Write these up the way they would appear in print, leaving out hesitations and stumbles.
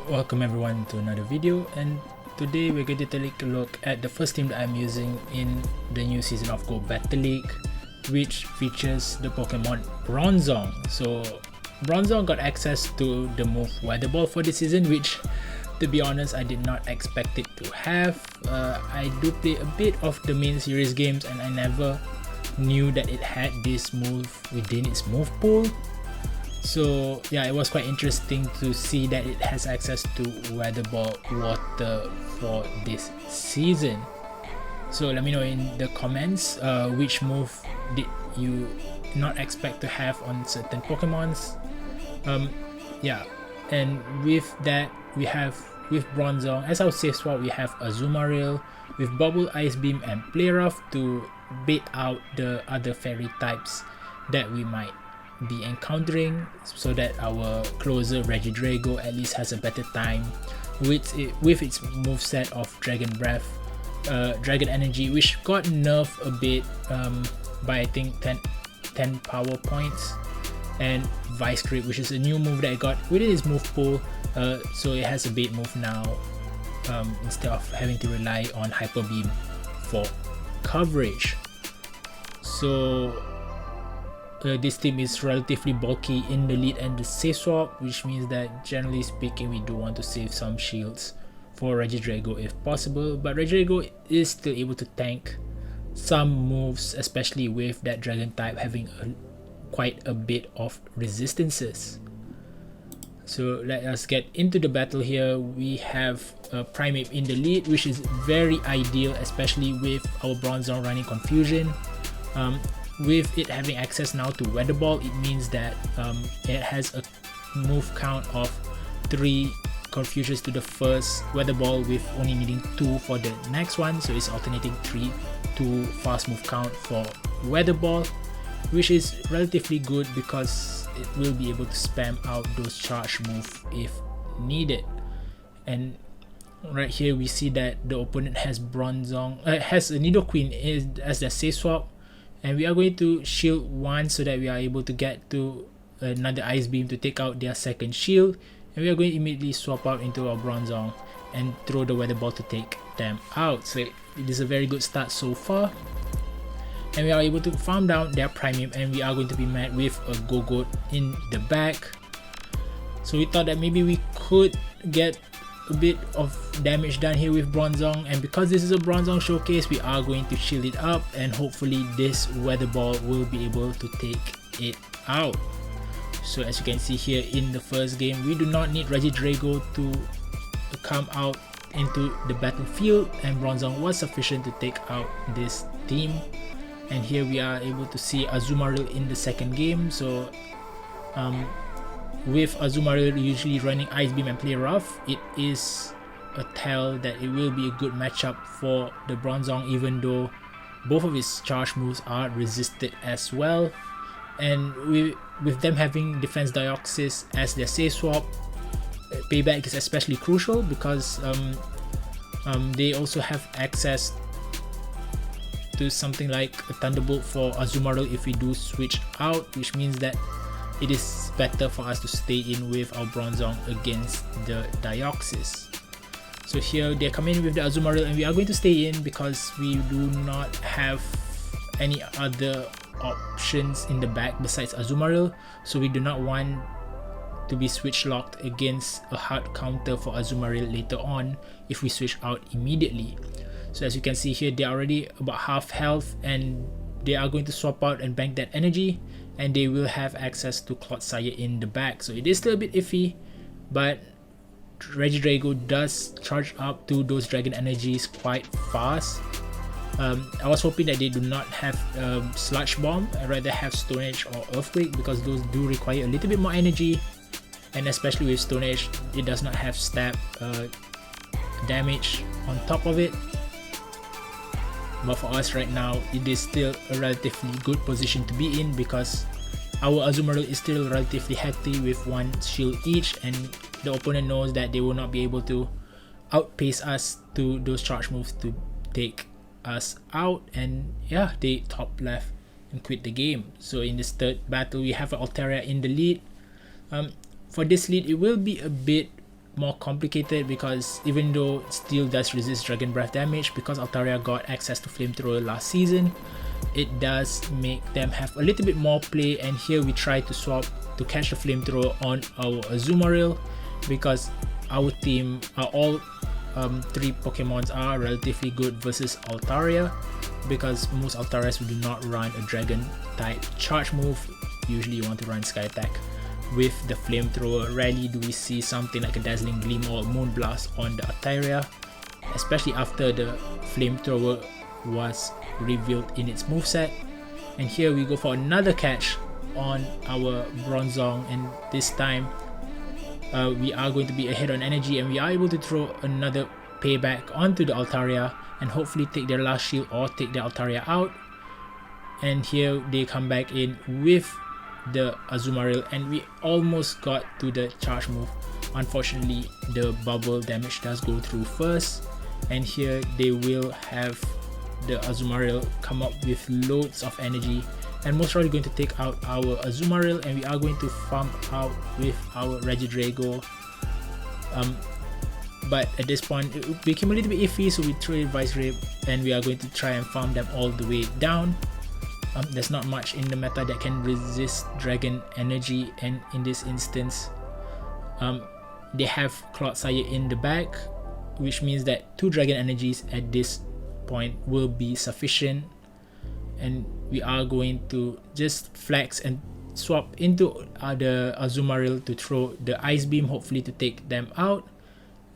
Welcome everyone to another video, and today we're going to take a look at the first team that I'm using in the new season of Go Battle League, which features the Pokemon Bronzong. So Bronzong got access to the move Weather Ball for this season, which to be honest I did not expect it to have. I do play a bit of the main series games and I never knew that it had this move within its move pool. So yeah, it was quite interesting to see that it has access to Weather Ball Water for this season. So let me know in the comments which move did you not expect to have on certain Pokemons. Yeah, and with that we have with Bronzong as our safe swap, we have Azumarill with Bubble, Ice Beam and Play Rough to bait out the other fairy types that we might be encountering, so that our closer Regidrago at least has a better time with its moveset of Dragon Breath, Dragon Energy, which got nerfed a bit by I think 10 power points, and Vice Grip, which is a new move that I got within its move pool, so it has a bait move now instead of having to rely on Hyper Beam for coverage. So this team is relatively bulky in the lead and the safe swap, which means that generally speaking we do want to save some shields for Regidrago if possible, but Regidrago is still able to tank some moves, especially with that dragon type having quite a bit of resistances. So let us get into the battle here. We have Primeape in the lead, which is very ideal, especially with our Bronzong running Confusion. With it having access now to Weather Ball, it means that it has a move count of 3 Confusions to the first Weather Ball, with only needing 2 for the next one, so it's alternating 3 to fast move count for Weather Ball, which is relatively good because it will be able to spam out those charge moves if needed. And right here we see that the opponent has Bronzong, has a Nidoqueen as their safe swap, and we are going to shield one so that we are able to get to another Ice Beam to take out their second shield, and we are going to immediately swap out into our Bronzong and throw the Weather Ball to take them out. So it is a very good start so far, and we are able to farm down their Primeape, and we are going to be met with a Go-Goat in the back. So we thought that maybe we could get a bit of damage done here with Bronzong, and because this is a Bronzong showcase, we are going to shield it up, and hopefully this Weather Ball will be able to take it out. So as you can see here in the first game, we do not need Regidrago to come out into the battlefield, and Bronzong was sufficient to take out this team. And here we are able to see Azumarill in the second game. So with Azumarill usually running Ice Beam and Play Rough, it is a tell that it will be a good matchup for the Bronzong, even though both of its charge moves are resisted as well. And with them having Defense Deoxys as their safe swap, payback is especially crucial because they also have access to something like a Thunderbolt for Azumarill if we do switch out, which means that it is better for us to stay in with our Bronzong against the Deoxys. So here they're coming in with the Azumarill, and we are going to stay in because we do not have any other options in the back besides Azumarill, so we do not want to be switch locked against a hard counter for Azumarill later on if we switch out immediately. So as you can see here, they're already about half health, and they are going to swap out and bank that energy, and they will have access to Clodsire in the back. So it is still a bit iffy, but Regidrago does charge up to those dragon energies quite fast. I was hoping that they do not have Sludge Bomb, I'd rather have Stone Edge or Earthquake because those do require a little bit more energy, and especially with Stone Edge it does not have stab damage on top of it. But for us right now, it is still a relatively good position to be in because our Azumarill is still relatively healthy with 1 shield each, and the opponent knows that they will not be able to outpace us to those charge moves to take us out, and yeah, they top left and quit the game. So in this third battle we have Altaria in the lead. For this lead, it will be a bit more complicated, because even though it still does resist Dragon Breath damage, because Altaria got access to Flamethrower last season, it does make them have a little bit more play. And here we try to swap to catch the Flamethrower on our Azumarill, because our team are all three Pokemons are relatively good versus Altaria, because most Altarias do not run a Dragon type charge move. Usually you want to run Sky Attack with the Flamethrower. Rarely do we see something like a Dazzling Gleam or Moonblast on the Altaria, especially after the Flamethrower was revealed in its moveset. And here we go for another catch on our Bronzong, and this time we are going to be ahead on energy, and we are able to throw another payback onto the Altaria and hopefully take their last shield or take the Altaria out. And here they come back in with the Azumarill, and we almost got to the charge move. Unfortunately, the bubble damage does go through first, and here they will have the Azumarill come up with loads of energy, and most probably going to take out our Azumarill, and we are going to farm out with our Regidrago. But at this point it became a little bit iffy, so we threw a Vice Grip and we are going to try and farm them all the way down. There's not much in the meta that can resist Dragon Energy, and in this instance they have Clodsire in the back, which means that 2 Dragon Energies at this point will be sufficient, and we are going to just flex and swap into the Azumarill to throw the Ice Beam, hopefully to take them out,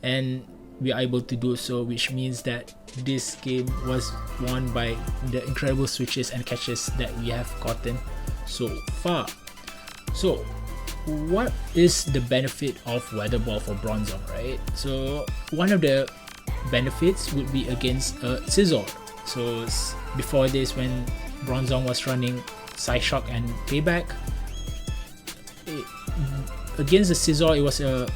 and we are able to do so, which means that this game was won by the incredible switches and catches that we have gotten so far. So what is the benefit of Weather Ball for Bronzong, right? So one of the benefits would be against Scizor. So before this, when Bronzong was running Psyshock and Payback, against the Scizor it was a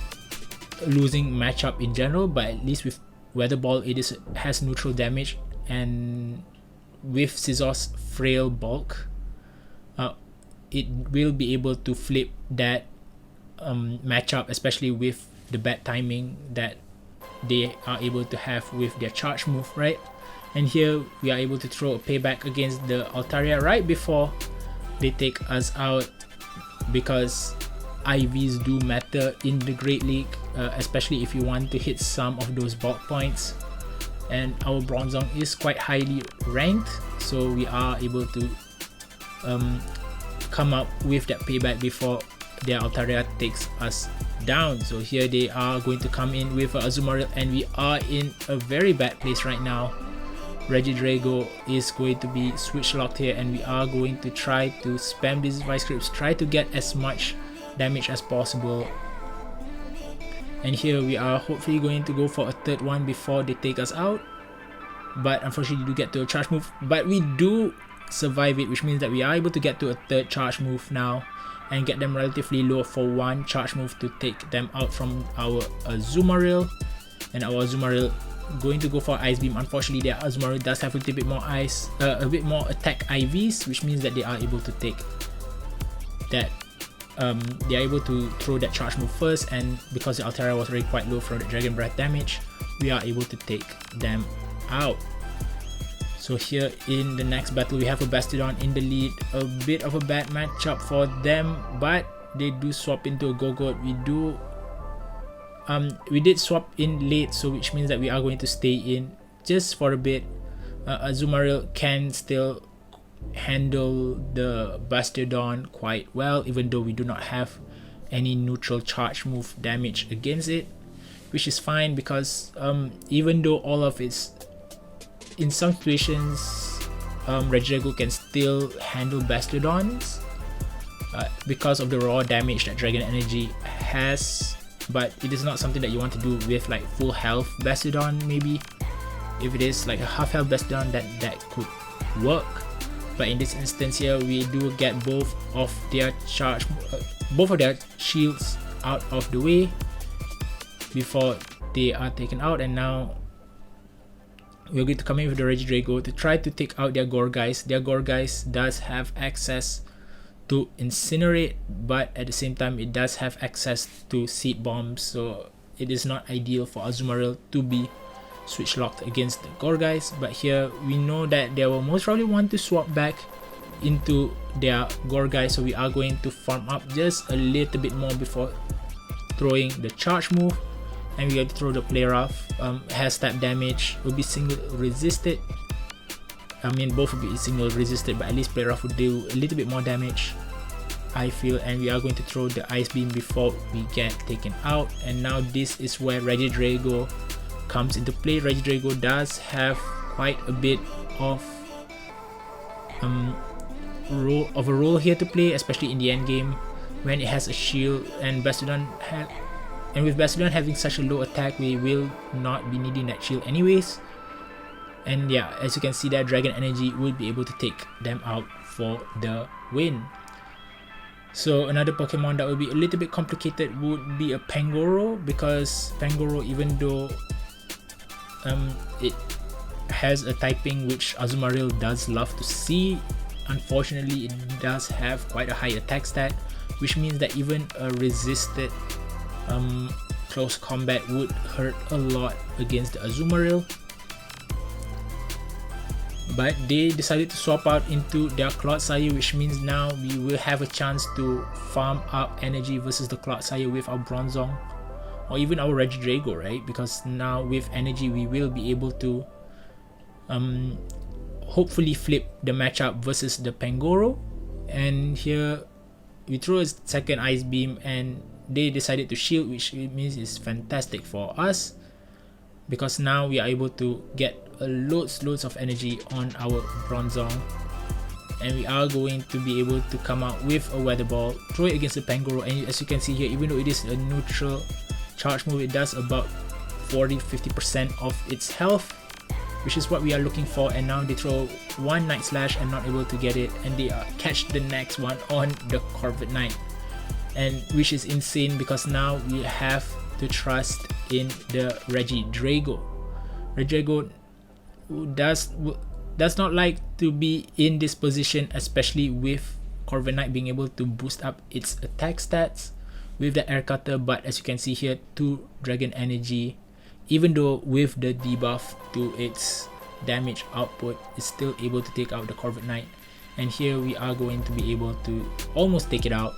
losing matchup in general, but at least with Weather Ball it has neutral damage, and with Scizor's frail bulk it will be able to flip that matchup, especially with the bad timing that they are able to have with their charge move, right? And here we are able to throw a payback against the Altaria right before they take us out, because IVs do matter in the Great League, especially if you want to hit some of those bulk points. And our Bronzong is quite highly ranked, so we are able to come up with that payback before their Altaria takes us down. So here they are going to come in with Azumarill, and we are in a very bad place right now. Regidrago is going to be switch locked here, and we are going to try to spam these Vice Grips, try to get as much damage as possible. And here we are hopefully going to go for a third one before they take us out, but unfortunately we do get to a charge move, but we do survive it, which means that we are able to get to a third charge move now and get them relatively low for one charge move to take them out from our Azumarill. And our Azumarill going to go for Ice Beam. Unfortunately their Azumarill does have a little bit more ice, a bit more attack IVs, which means that they are able to take that they are able to throw that charge move first, and because the Altaria was already quite low from the Dragon Breath damage, we are able to take them out. So here in the next battle we have a Bastiodon in the lead, a bit of a bad matchup for them, but they do swap into a Gogot. We did swap in late, so which means that we are going to stay in just for a bit. Azumarill can still handle the Bastiodon quite well, even though we do not have any neutral charge move damage against it, which is fine, because even though all of its, in some situations Regidrago can still handle Bastiodons because of the raw damage that Dragon Energy has, but it is not something that you want to do with like full health Bastiodon. Maybe if it is like a half health Bastiodon, that could work. But in this instance here, we do get both of their shields out of the way before they are taken out, and now we're going to come in with the Regidrago to try to take out their Gourgeist. Their Gourgeist does have access to Incinerate, but at the same time it does have access to Seed Bombs, so it is not ideal for Azumarill to be switch locked against the Gourgeist, but here we know that they will most probably want to swap back into their Gourgeist, so we are going to farm up just a little bit more before throwing the charge move, and we have to throw the Play Rough. Has type damage, will be single resisted. I mean, both will be single resisted, but at least Play Rough will do a little bit more damage, I feel. And we are going to throw the Ice Beam before we get taken out. And now this is where Regidrago comes into play. Regidrago does have quite a bit of a role here to play, especially in the end game when it has a shield, and with Bastiodon having such a low attack, we will not be needing that shield anyways. And yeah, as you can see, that Dragon Energy will be able to take them out for the win. So another Pokemon that will be a little bit complicated would be a Pangoro, because Pangoro, even though it has a typing which Azumarill does love to see, unfortunately it does have quite a high attack stat, which means that even a resisted close combat would hurt a lot against the Azumarill. But they decided to swap out into their Clodsire, which means now we will have a chance to farm up energy versus the Clodsire with our Bronzong or even our Regidrago, right? Because now with energy we will be able to hopefully flip the matchup versus the Pangoro. And here we throw a second Ice Beam and they decided to shield, which means it's fantastic for us, because now we are able to get loads of energy on our Bronzong, and we are going to be able to come out with a Weather Ball, throw it against the Pangoro. And as you can see here, even though it is a neutral charge move, it does about 40-50% of its health, which is what we are looking for. And now they throw one Night Slash and not able to get it, and they catch the next one on the Corviknight, and which is insane because now we have to trust in the Regidrago. Regidrago does not like to be in this position, especially with Corviknight being able to boost up its attack stats with the Air Cutter. But as you can see here, 2 Dragon Energy, even though with the debuff to its damage output, is still able to take out the Corviknight. And here we are going to be able to almost take it out,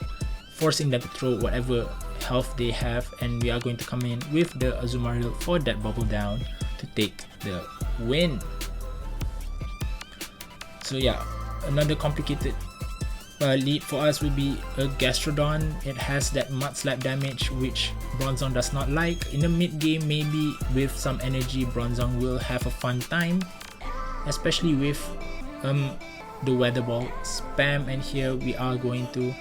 forcing them to throw whatever health they have, and we are going to come in with the Azumarill for that Bubble Down to take the win. So yeah, another complicated lead for us will be a Gastrodon. It has that Mud Slap damage which Bronzong does not like. In the mid game, maybe with some energy, Bronzong will have a fun time, especially with the Weather Ball spam. And here we are going to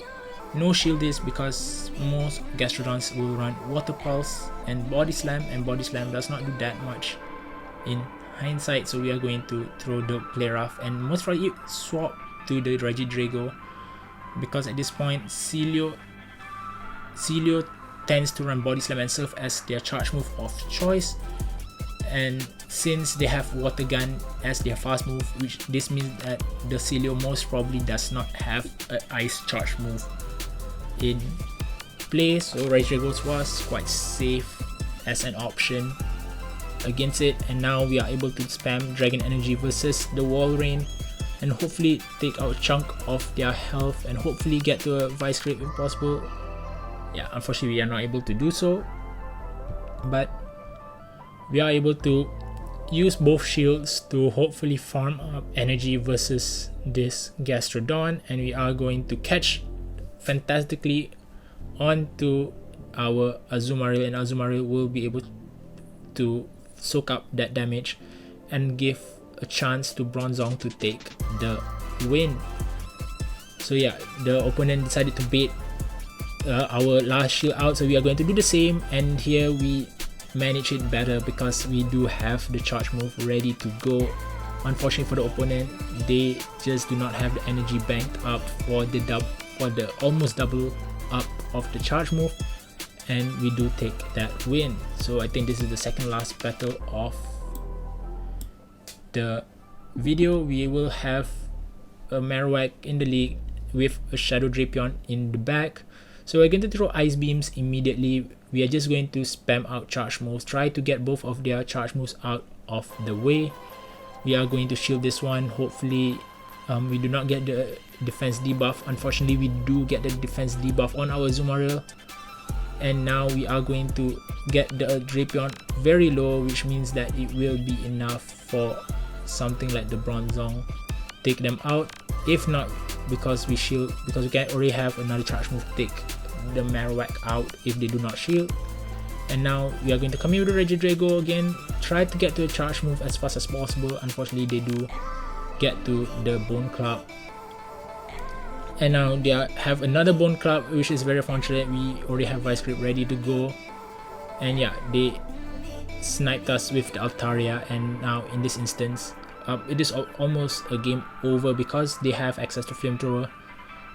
no shield this because most Gastrodons will run Water Pulse and Body Slam, and Body Slam does not do that much in hindsight. So we are going to throw the Play Rough and most probably swap to the Regidrago, because at this point Celio tends to run Body Slam and serve as their charge move of choice. And since they have Water Gun as their fast move, which this means that the Celio most probably does not have an Ice charge move in play, so Regidrago was quite safe as an option against it. And now we are able to spam Dragon Energy versus the Walrein and hopefully take out a chunk of their health and hopefully get to a Vice Grip if possible. Yeah, unfortunately we are not able to do so, but we are able to use both shields to hopefully farm up energy versus this Gastrodon, and we are going to catch fantastically onto our Azumarill, and Azumarill will be able to soak up that damage and give a chance to Bronzong to take the win. So yeah, the opponent decided to bait our last shield out, so we are going to do the same, and here we manage it better because we do have the charge move ready to go. Unfortunately for the opponent, they just do not have the energy banked up for the almost double up of the charge move, and we do take that win. So I think this is the second last battle of the video. We will have a Marowak in the league with a Shadow Drapion in the back, so we're going to throw Ice Beams immediately we are just going to spam out charge moves, try to get both of their charge moves out of the way. We are going to shield this one. Hopefully we do not get the defense debuff. Unfortunately, we do get the defense debuff on our Azumarill, and now we are going to get the Drapion very low, which means that it will be enough for something like the Bronzong take them out. If not, because we shield, because we can already have another charge move to take the Marowak out if they do not shield. And now we are going to come here with the Regidrago again, try to get to a charge move as fast as possible. Unfortunately, they do get to the Bone Club, and now they have another Bone Club, which is very unfortunate. We already have Vice Grip ready to go, and yeah, they sniped us with the Altaria. And now in this instance, it is almost a game over because they have access to Flamethrower.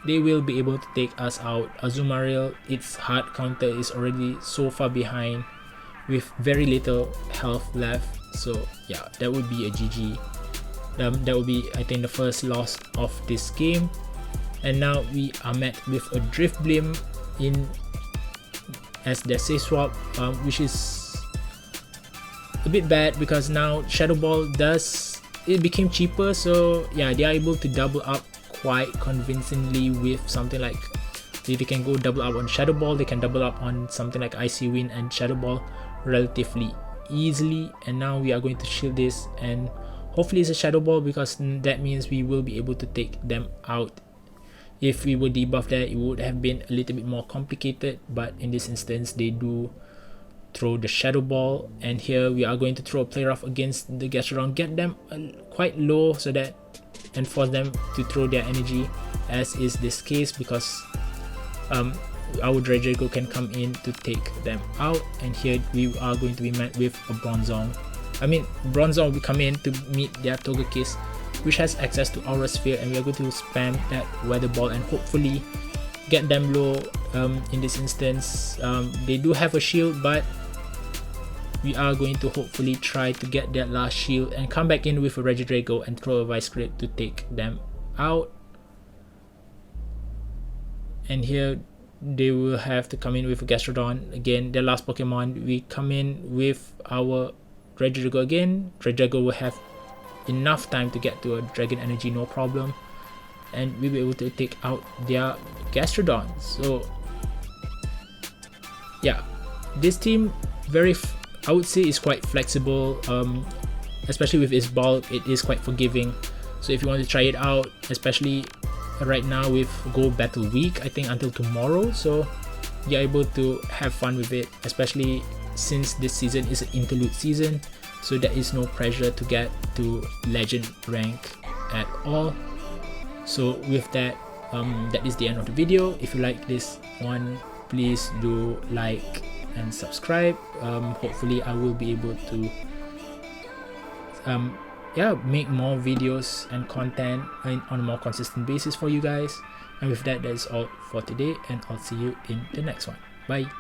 They will be able to take us out. Azumarill, its hard counter is already so far behind with very little health left. So yeah, that would be a GG. That would be, I think, the first loss of this game. And now we are met with a Drift Blim in as their safe swap, which is a bit bad because now Shadow Ball became cheaper. So yeah, they are able to double up quite convincingly with something like, if they can go double up on Shadow Ball, they can double up on something like Icy Wind and Shadow Ball relatively easily. And now we are going to shield this, and hopefully it's a Shadow Ball because that means we will be able to take them out. If we would debuff that, it would have been a little bit more complicated, but in this instance they do throw the Shadow Ball, and here we are going to throw a Play Rough against the Gastrodon, get them quite low so that, and force them to throw their energy, as is this case, because our Regidrago can come in to take them out. And here we are going to be met with a Bronzong. Bronzong will come in to meet their Togekiss, which has access to Aura Sphere, and we are going to spam that Weather Ball and hopefully get them low. In this instance, they do have a shield, but we are going to hopefully try to get that last shield and come back in with a Regidrago and throw a Vice Grip to take them out. And here they will have to come in with a Gastrodon again, their last Pokemon. We come in with our Regidrago again. Regidrago will have enough time to get to a Dragon Energy, no problem, and we'll be able to take out their Gastrodon. So yeah, this team I would say is quite flexible, especially with its bulk. It is quite forgiving, so if you want to try it out, especially right now with Go Battle Week, I think until tomorrow, so you're able to have fun with it, especially since this season is an interlude season, so there is no pressure to get to legend rank at all. So with that, that is the end of the video. If you like this one, please do like and subscribe. Hopefully I will be able to make more videos and content on a more consistent basis for you guys. And with that, that is all for today, and I'll see you in the next one. Bye.